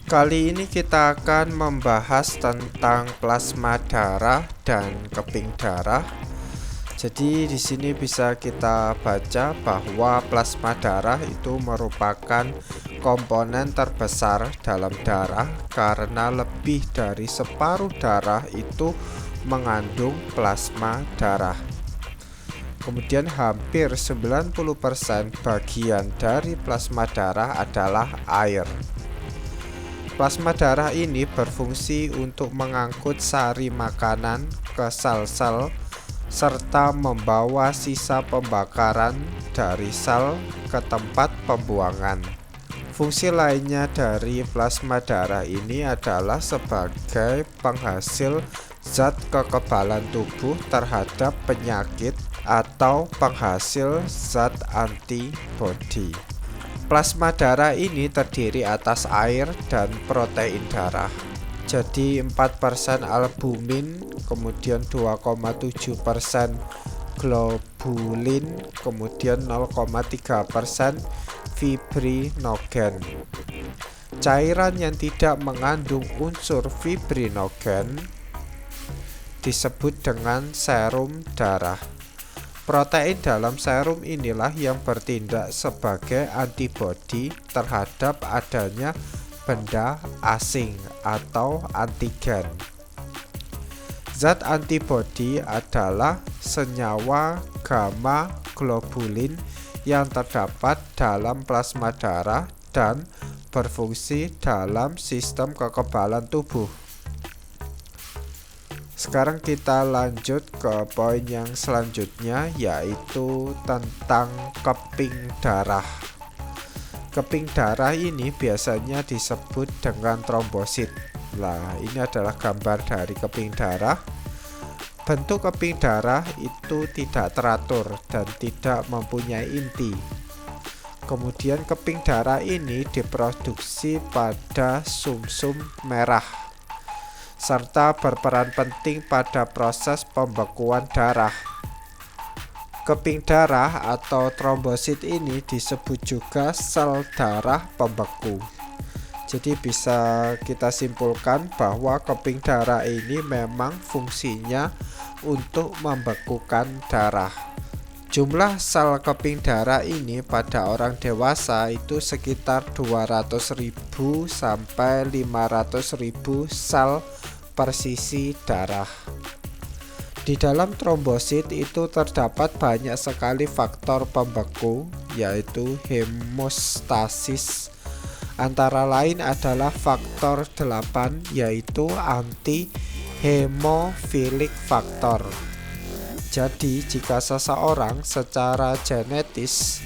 Kali ini kita akan membahas tentang plasma darah dan keping darah. Jadi di sini bisa kita baca bahwa plasma darah itu merupakan komponen terbesar dalam darah karena lebih dari separuh darah itu mengandung plasma darah. Kemudian hampir 90% bagian dari plasma darah adalah air. Plasma darah ini berfungsi untuk mengangkut sari makanan ke sel-sel serta membawa sisa pembakaran dari sel ke tempat pembuangan. Fungsi lainnya dari plasma darah ini adalah sebagai penghasil zat kekebalan tubuh terhadap penyakit atau penghasil zat antibodi. Plasma darah ini terdiri atas air dan protein darah. Jadi 4% albumin, kemudian 2,7% globulin, kemudian 0,3% fibrinogen. Cairan yang tidak mengandung unsur fibrinogen disebut dengan serum darah. Protein dalam serum inilah yang bertindak sebagai antibodi terhadap adanya benda asing atau antigen. Zat antibodi adalah senyawa gamma globulin yang terdapat dalam plasma darah dan berfungsi dalam sistem kekebalan tubuh. Sekarang kita lanjut ke poin yang selanjutnya, yaitu tentang keping darah. Keping darah ini biasanya disebut dengan trombosit. Nah, ini adalah gambar dari keping darah. Bentuk keping darah itu tidak teratur dan tidak mempunyai inti. Kemudian keping darah ini diproduksi pada sumsum merah serta berperan penting pada proses pembekuan darah. Keping darah atau trombosit ini disebut juga sel darah pembeku. Jadi bisa kita simpulkan bahwa keping darah ini memang fungsinya untuk membekukan darah. Jumlah sel keping darah ini pada orang dewasa itu sekitar 200.000 sampai 500.000 sel per sisi darah. Di dalam trombosit itu terdapat banyak sekali faktor pembeku, yaitu hemostasis. Antara lain adalah faktor 8, yaitu anti-hemofilik faktor. Jadi jika seseorang secara genetis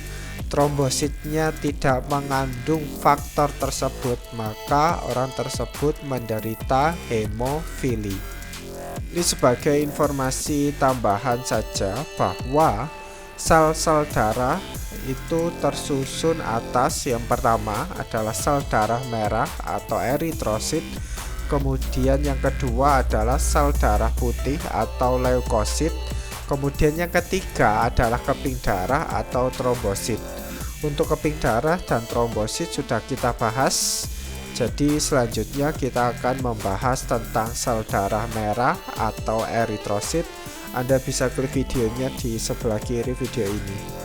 trombositnya tidak mengandung faktor tersebut, maka orang tersebut menderita hemofili. Ini sebagai informasi tambahan saja bahwa sel-sel darah itu tersusun atas, yang pertama adalah sel darah merah atau eritrosit, kemudian yang kedua adalah sel darah putih atau leukosit, kemudian yang ketiga adalah keping darah atau trombosit. Untuk keping darah dan trombosit sudah kita bahas. Jadi selanjutnya kita akan membahas tentang sel darah merah atau eritrosit. Anda bisa klik videonya di sebelah kiri video ini.